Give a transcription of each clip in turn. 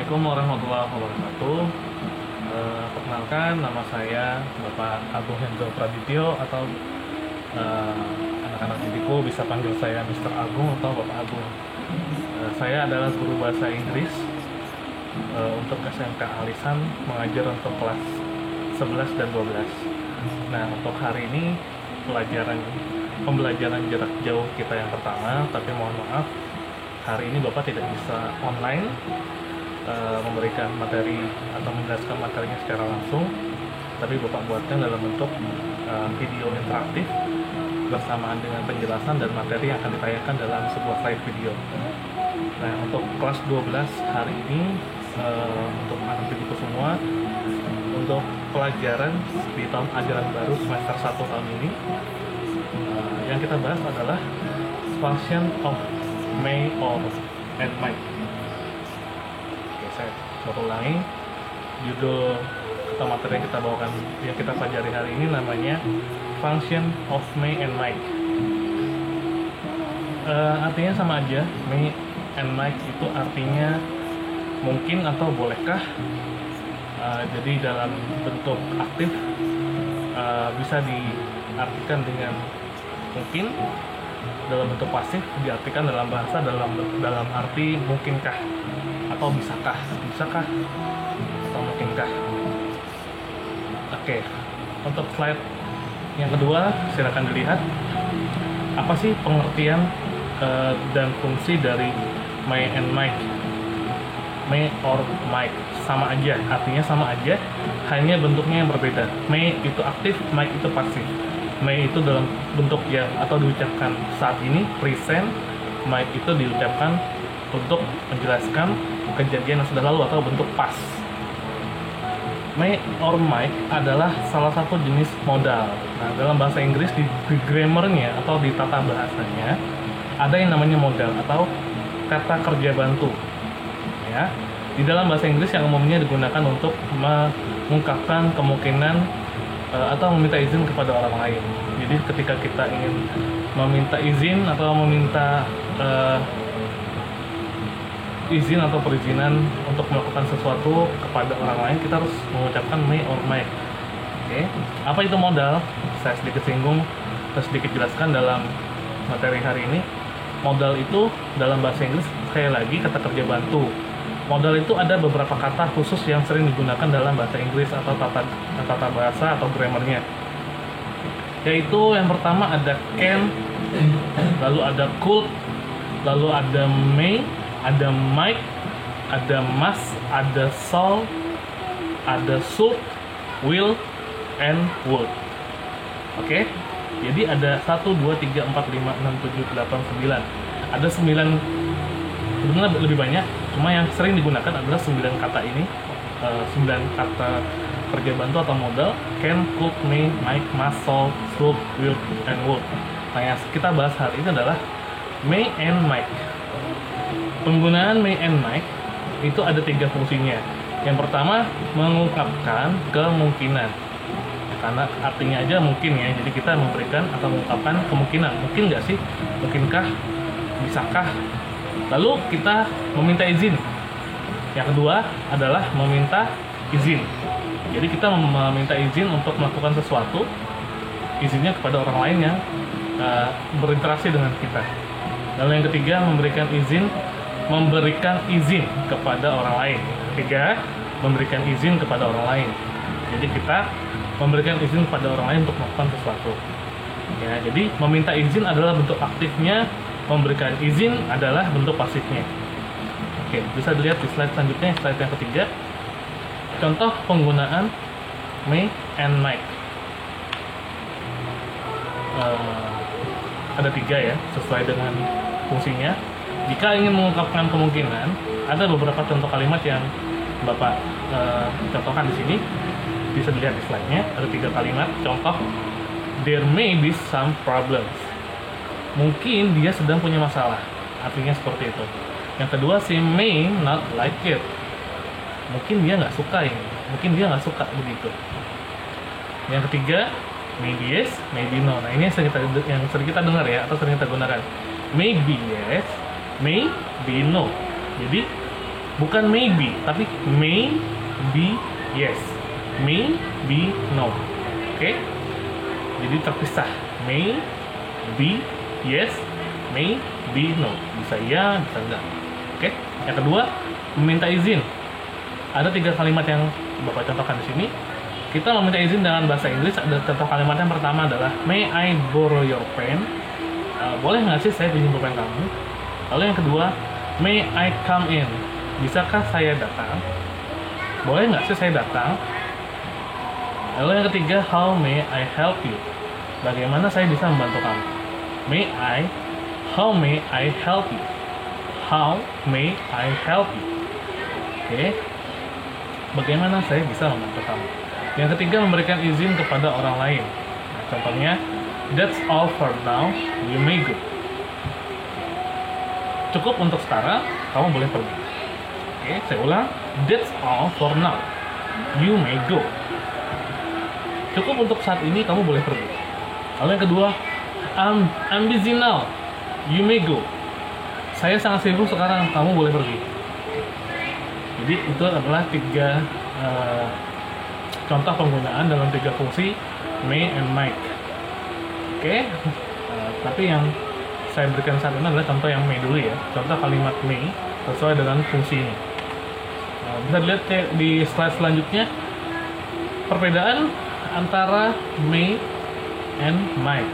Assalamualaikum warahmatullahi wabarakatuh. Perkenalkan, nama saya Bapak Agung Hendro Pradityo atau anak-anak didikku bisa panggil saya Mr. Agung atau Bapak Agung. Saya adalah guru bahasa Inggris untuk SMK Alisan, mengajar untuk kelas 11 dan 12. Nah, untuk hari ini pembelajaran jarak jauh kita yang pertama, tapi mohon maaf hari ini Bapak tidak bisa online memberikan materi atau menjelaskan materinya secara langsung, tapi Bapak buatkan dalam bentuk video interaktif bersamaan dengan penjelasan dan materi yang akan ditayangkan dalam sebuah live video. Nah, untuk kelas 12 hari ini untuk anak didikku semua, untuk pelajaran di tahun ajaran baru semester 1 tahun ini, yang kita bahas adalah function of may or and might. Saya ulangi, judul atau materi yang kita bawakan, yang kita pelajari hari ini namanya function of may and might. Artinya sama aja, may and might itu artinya mungkin atau bolehkah. Jadi dalam bentuk aktif bisa diartikan dengan mungkin, dalam bentuk pasif diartikan dalam bahasa dalam arti mungkinkah atau bisakah atau mungkinkah. Oke, untuk slide yang kedua silakan dilihat apa sih pengertian dan fungsi dari may and might. May or might sama aja, artinya sama aja, hanya bentuknya yang berbeda. May itu aktif, might itu pasif. May itu dalam bentuk yang atau diucapkan saat ini present, might itu diucapkan untuk menjelaskan kejadian yang sudah lalu atau bentuk past. May or might adalah salah satu jenis modal. Nah, dalam bahasa Inggris di grammarnya atau di tata bahasanya ada yang namanya modal atau kata kerja bantu. Ya, di dalam bahasa Inggris yang umumnya digunakan untuk mengungkapkan kemungkinan atau meminta izin kepada orang lain. Jadi ketika kita ingin meminta izin atau meminta izin atau perizinan untuk melakukan sesuatu kepada orang lain, kita harus mengucapkan may or might. Oke, apa itu modal? Saya sedikit singgung, saya sedikit jelaskan dalam materi hari ini. Modal itu dalam bahasa Inggris sekali lagi kata kerja bantu. Modal itu ada beberapa kata khusus yang sering digunakan dalam bahasa Inggris atau tata bahasa atau grammarnya. Yaitu yang pertama ada can, lalu ada could, lalu ada may, ada might, ada must, ada shall, ada should, will, and would. Oke, jadi ada 1, 2, 3, 4, 5, 6, 7, 8, 9. Ada 9, sebenarnya lebih banyak, cuma yang sering digunakan adalah 9 kata ini, 9 kata kerja bantu atau modal: can, could, may, might, must, shall, should, will, and would. Nah, yang kita bahas hari ini adalah may and might. Penggunaan may and might itu ada 3 fungsinya. Yang pertama, mengungkapkan kemungkinan, karena artinya aja mungkin ya, jadi kita memberikan atau mengungkapkan kemungkinan, mungkin nggak sih, mungkinkah, bisakah. Lalu kita meminta izin. Yang kedua adalah meminta izin. Jadi kita meminta izin untuk melakukan sesuatu, izinnya kepada orang lain yang berinteraksi dengan kita. Lalu yang ketiga, memberikan izin kepada orang lain. Ketiga, memberikan izin kepada orang lain. Jadi kita memberikan izin kepada orang lain untuk melakukan sesuatu. Ya, jadi meminta izin adalah bentuk aktifnya, memberikan izin adalah bentuk pasifnya. Oke, bisa dilihat di slide selanjutnya, slide yang ketiga. Contoh penggunaan may and might. Ada 3 ya, sesuai dengan fungsinya. Jika ingin mengungkapkan kemungkinan, ada beberapa contoh kalimat yang Bapak contohkan di sini. Bisa dilihat di slide-nya, ada 3 kalimat. Contoh, there may be some problems. Mungkin dia sedang punya masalah, artinya seperti itu. Yang kedua, she may not like it. Mungkin dia nggak suka ini, mungkin dia nggak suka begitu. Yang ketiga, maybe yes, maybe no. Nah, ini yang sering kita dengar ya, atau sering kita gunakan. Maybe yes, maybe no. Jadi Bukan maybe, tapi may be yes, may be no. Oke? Jadi terpisah. May be yes, may be no. Bisa ya, bisa enggak. Oke? Yang kedua, meminta izin. Ada 3 kalimat yang Bapak contohkan di sini. Kita meminta izin dengan bahasa Inggris. Ada contoh kalimat yang pertama adalah may I borrow your pen? Boleh nggak sih saya pinjam pulpen kamu? Lalu yang kedua, may I come in? Bisakah saya datang? Boleh nggak sih saya datang? Lalu yang ketiga, how may I help you? Bagaimana saya bisa membantu kamu? How may I help you? How may I help you? Oke. Bagaimana saya bisa membantu kamu? Yang ketiga, memberikan izin kepada orang lain. Nah, contohnya, that's all for now, you may go. Cukup untuk sekarang, kamu boleh pergi. Oke, saya ulang, that's all for now, you may go. Cukup untuk saat ini, kamu boleh pergi. Lalu yang kedua, I'm busy now, you may go. Saya sangat sibuk sekarang, kamu boleh pergi. Jadi itu adalah 3 contoh penggunaan dalam 3 fungsi may and might. Oke, tapi yang saya berikan saat ini adalah contoh yang may dulu ya. Contoh kalimat may sesuai dengan fungsi ini. Bisa dilihat di slide selanjutnya perbedaan antara may and might.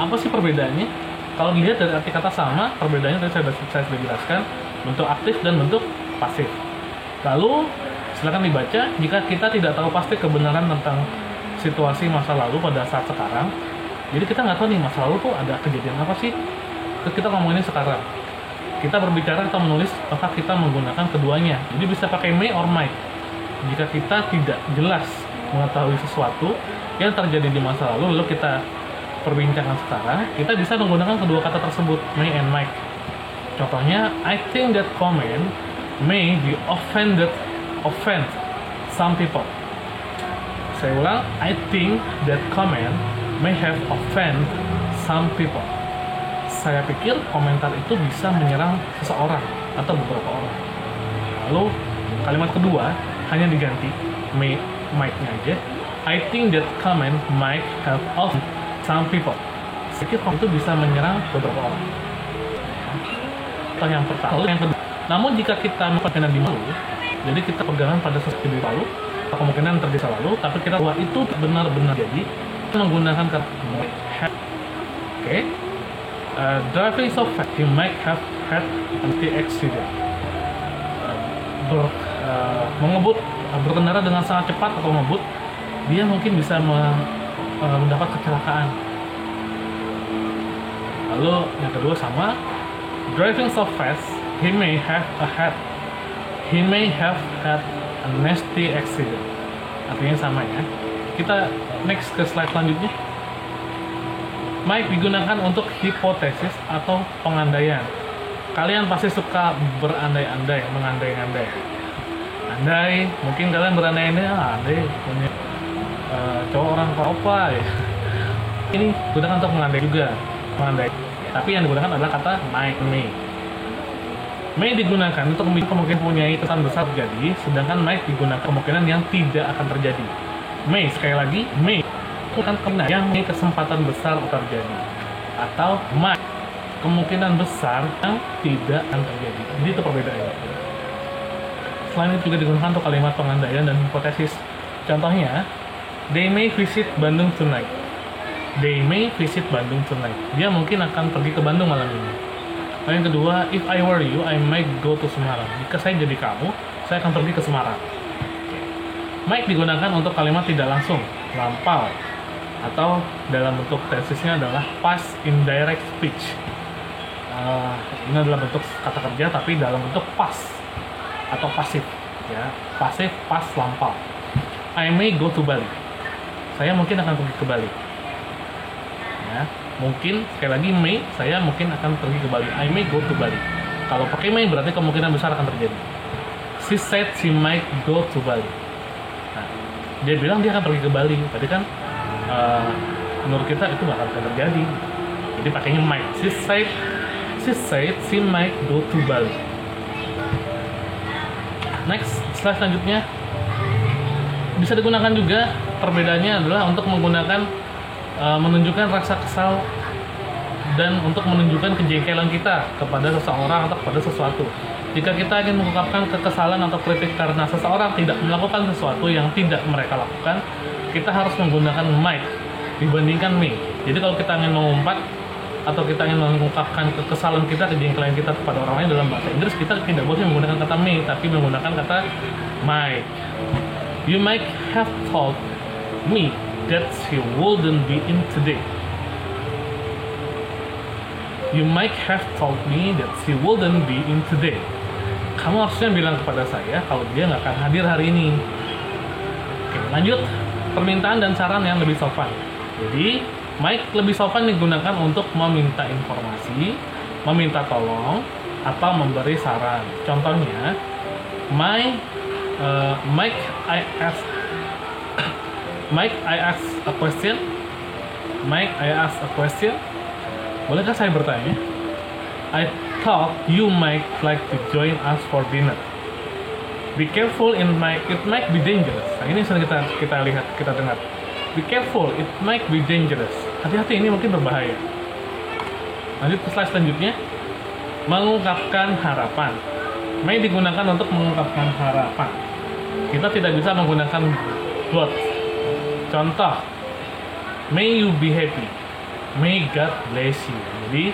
Apa sih perbedaannya? Kalau dilihat dari arti kata sama, perbedaannya tadi saya sudah jelaskan, bentuk aktif dan bentuk pasif. Lalu silakan dibaca. Jika kita tidak tahu pasti kebenaran tentang situasi masa lalu pada saat sekarang, jadi kita nggak tahu nih masa lalu tuh ada kejadian apa sih, terus kita ngomongin sekarang. Kita berbicara atau menulis, maka kita menggunakan keduanya. Jadi bisa pakai may or might. Jika kita tidak jelas mengetahui sesuatu yang terjadi di masa lalu, lalu kita perbincangkan sekarang, kita bisa menggunakan kedua kata tersebut, may and might. Contohnya, I think that comment may be offend some people. Saya ulang, I think that comment may have offend some people. Saya pikir komentar itu bisa menyerang seseorang atau beberapa orang. Lalu kalimat kedua hanya diganti might-nya aja. I think that comment might have offended some people. Saya pikir komentar itu bisa menyerang beberapa orang. Atau yang pertama, lalu yang kedua. Namun jika kita melakukan di lalu, jadi kita pegangan pada sesuatu di lalu, kemungkinan terjadi lalu, tapi kita bahwa itu benar-benar jadi, kita menggunakan kata might have. Oke. Driving so fast, he might have had anti-accident. Mengebut, berkendara dengan sangat cepat atau mengebut, dia mungkin bisa mendapat kecelakaan. Lalu yang kedua sama, driving so fast, he may have had a nasty accident. Artinya sama ya. Kita next ke slide selanjutnya. Might digunakan untuk hipotesis atau pengandaian. Kalian pasti suka berandai-andai, mengandai-andai. Andai, mungkin kalian berandai-andai, andai punya cowok orang apa ya. Ini digunakan untuk mengandai juga, mengandai. Tapi yang digunakan adalah kata might, may. May digunakan untuk kemungkinan mempunyai kesan besar terjadi, sedangkan might digunakan kemungkinan yang tidak akan terjadi. May, sekali lagi, may bukan kemungkinan yang mempunyai kesempatan besar terjadi, atau might, kemungkinan besar yang tidak akan terjadi. Jadi itu perbedaannya. Selain itu juga digunakan untuk kalimat pengandaian dan hipotesis. Contohnya, they may visit Bandung tonight. They may visit Bandung tonight. Dia mungkin akan pergi ke Bandung malam ini. Lalu yang kedua, if I were you, I might go to Semarang. Jika saya jadi kamu, saya akan pergi ke Semarang. Might digunakan untuk kalimat tidak langsung, lampau, atau dalam bentuk tesisnya adalah past indirect speech. Ini adalah bentuk kata kerja tapi dalam bentuk past atau pasif, ya, pasif past lampau. I may go to Bali. Saya mungkin akan pergi ke Bali. Ya, mungkin sekali lagi may, saya mungkin akan pergi ke Bali. I may go to Bali. Kalau pakai may berarti kemungkinan besar akan terjadi. She said she might go to Bali. Nah, dia bilang dia akan pergi ke Bali. Tadi kan menurut kita itu nggak akan terjadi. Jadi pakainya might. She said she might go to Bali. Next, slide selanjutnya bisa digunakan juga. Perbedaannya adalah untuk menggunakan menunjukkan rasa kesal dan untuk menunjukkan kejengkelan kita kepada seseorang atau kepada sesuatu. Jika kita ingin mengungkapkan kekesalan atau kritik karena seseorang tidak melakukan sesuatu yang tidak mereka lakukan, kita harus menggunakan might dibandingkan may. Jadi kalau kita ingin mengumpat atau kita ingin mengungkapkan kekesalan kita, kejengkelan kita kepada orang lain dalam bahasa Inggris, kita tidak boleh menggunakan kata may, tapi menggunakan kata might. You might have told me that she wouldn't be in today. You might have told me that she wouldn't be in today. Kamu harusnya bilang kepada saya kalau dia nggak akan hadir hari ini. Oke, lanjut. Permintaan dan saran yang lebih sopan. Jadi, might lebih sopan digunakan untuk meminta informasi, meminta tolong, atau memberi saran. Contohnya, Mike, I ask a question. Mike, I ask a question. Bolehkah saya bertanya? I thought you might like to join us for dinner. Be careful, it might be dangerous. Nah, ini sering kita lihat, kita dengar. Be careful, it might be dangerous. Hati-hati, ini mungkin berbahaya. Lanjut ke slide selanjutnya. Mengungkapkan harapan. May digunakan untuk mengungkapkan harapan. Kita tidak bisa menggunakan God. Contoh, may you be happy, may God bless you. Jadi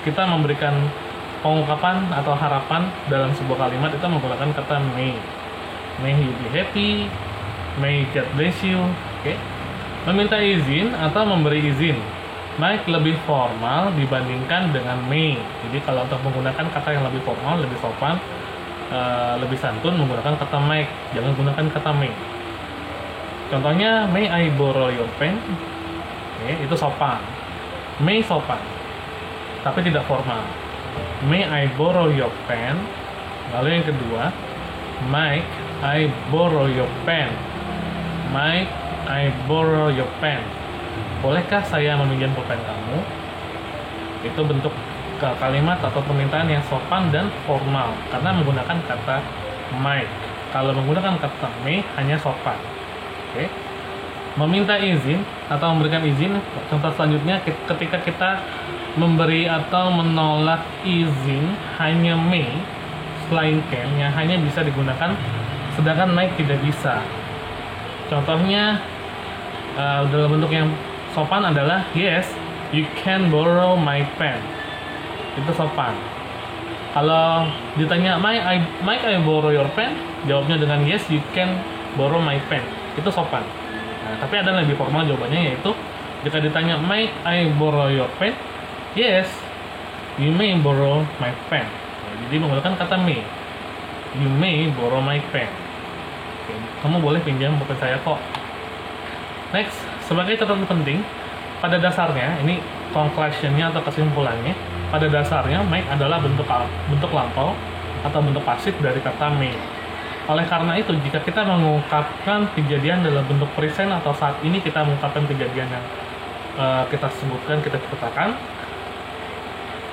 kita memberikan pengungkapan atau harapan dalam sebuah kalimat itu menggunakan kata may. May you be happy, may God bless you. Oke. Meminta izin atau memberi izin, might lebih formal dibandingkan dengan may. Jadi kalau untuk menggunakan kata yang lebih formal, lebih sopan, lebih santun, menggunakan kata might, jangan gunakan kata may. Contohnya, may I borrow your pen? Oke, itu sopan. May sopan, tapi tidak formal. May I borrow your pen? Lalu yang kedua, might I borrow your pen? Might I borrow your pen? Bolehkah saya meminjam pulpen kamu? Itu bentuk kalimat atau permintaan yang sopan dan formal karena menggunakan kata might. Kalau menggunakan kata may, hanya sopan. Oke. Meminta izin atau memberikan izin, contoh selanjutnya ketika kita memberi atau menolak izin hanya may, selain can yang hanya bisa digunakan, sedangkan might tidak bisa. Contohnya dalam bentuk yang sopan adalah yes, you can borrow my pen. Itu sopan. Kalau ditanya might I borrow your pen, jawabnya dengan yes, you can borrow my pen. Itu sopan. Nah, tapi ada yang lebih formal jawabannya, yaitu jika ditanya might I borrow your pen, yes, you may borrow my pen. Nah, jadi menggunakan kata may. You may borrow my pen. Oke, kamu boleh pinjam pulpen saya kok. Next, sebagai catatan penting, pada dasarnya ini conclusion-nya atau kesimpulannya, pada dasarnya might adalah bentuk lampau atau bentuk pasif dari kata may. Oleh karena itu, jika kita mengungkapkan kejadian dalam bentuk present atau saat ini kita mengungkapkan kejadian yang kita sebutkan, kita ceritakan,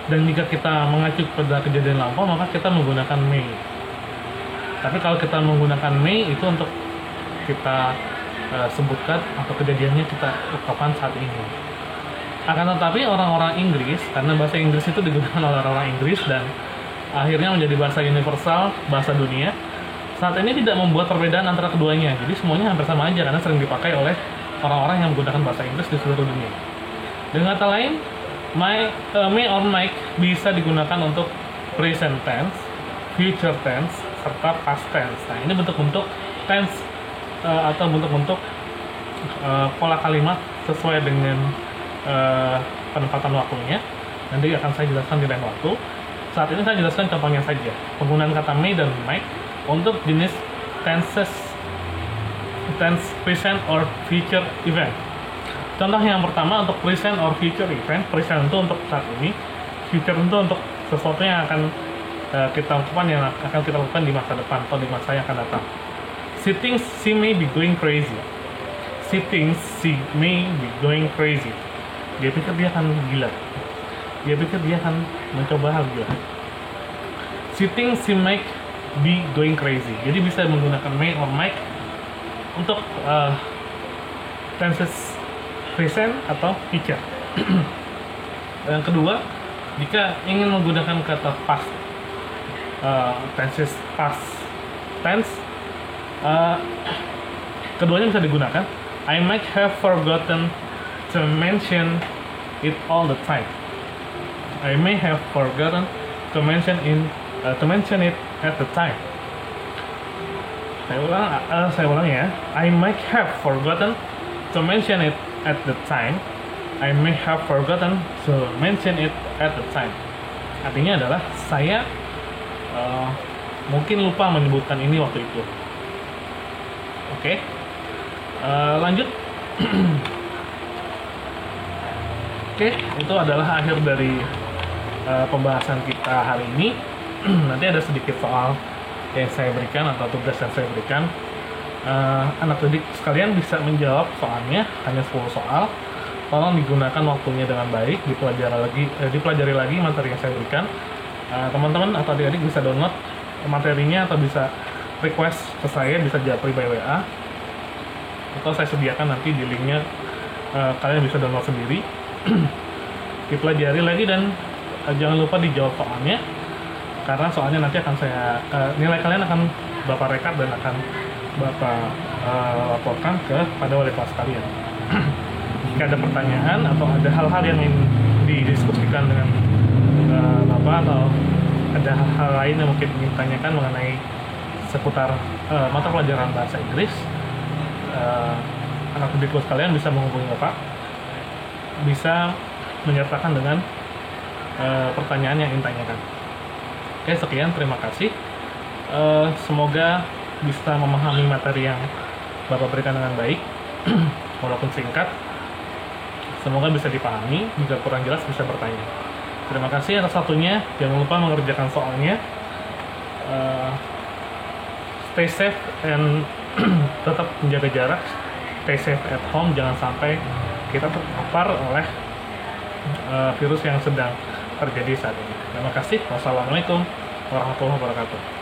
dan jika kita mengacu pada kejadian lampau, maka kita menggunakan may. Tapi kalau kita menggunakan may, itu untuk kita sebutkan atau kejadiannya kita ungkapkan saat ini. Akan tetapi orang-orang Inggris, karena bahasa Inggris itu digunakan oleh orang-orang Inggris dan akhirnya menjadi bahasa universal, bahasa dunia, saat ini tidak membuat perbedaan antara keduanya. Jadi semuanya hampir sama aja karena sering dipakai oleh orang-orang yang menggunakan bahasa Inggris di seluruh dunia. Dengan kata lain, may or might bisa digunakan untuk present tense, future tense, serta past tense. Nah, ini bentuk-bentuk tense atau bentuk-bentuk pola kalimat sesuai dengan penempatan waktunya. Nanti akan saya jelaskan di lain waktu. Saat ini saya jelaskan contohnya saja. Penggunaan kata may dan might untuk jenis tense present or future event. Contoh yang pertama untuk present or future event. Present itu untuk saat ini, future itu untuk sesuatu yang akan kita lakukan, yang akan kita lakukan di masa depan atau di masa yang akan datang. She thinks she may be going crazy. She thinks she may be going crazy. Dia pikir dia akan gila. Dia pikir dia akan mencoba hal gila. She thinks she might be going crazy. Jadi bisa menggunakan may or might untuk tenses present atau future. Yang kedua, jika ingin menggunakan kata past, tenses past tense, keduanya bisa digunakan. I might have forgotten to mention it all the time. I may have forgotten to mention it at the time. Saya ulang ya. I might have forgotten to mention it at the time. I may have forgotten to mention it at the time. Artinya adalah saya mungkin lupa menyebutkan ini waktu itu. Oke. Lanjut. Oke, itu adalah akhir dari pembahasan kita hari ini. Nanti ada sedikit soal yang saya berikan atau tugas yang saya berikan. Anak didik sekalian bisa menjawab soalnya, hanya 10 soal. Tolong digunakan waktunya dengan baik, dipelajari lagi materi yang saya berikan. Teman-teman atau adik-adik bisa download materinya atau bisa request ke saya, bisa japri by WA, atau saya sediakan nanti di linknya, kalian bisa download sendiri. Dipelajari lagi dan jangan lupa dijawab soalnya, karena soalnya nanti akan nilai kalian akan Bapak rekap dan akan Bapak laporkan kepada wali kelas kalian. Jika ada pertanyaan atau ada hal-hal yang ingin didiskusikan dengan Bapak, atau ada hal-hal lain yang mungkin ingin tanyakan mengenai seputar mata pelajaran bahasa Inggris, anak didik kalian bisa menghubungi Bapak, bisa menyertakan dengan pertanyaan yang ingin tanyakan. Oke, sekian, terima kasih. Semoga bisa memahami materi yang Bapak berikan dengan baik, walaupun singkat. Semoga bisa dipahami. Jika kurang jelas bisa bertanya. Terima kasih atas waktunya. Jangan lupa mengerjakan soalnya. Stay safe and tetap menjaga jarak. Stay safe at home. Jangan sampai kita terpapar oleh virus yang sedang terjadi saat ini. Terima kasih. Wassalamualaikum warahmatullahi wabarakatuh.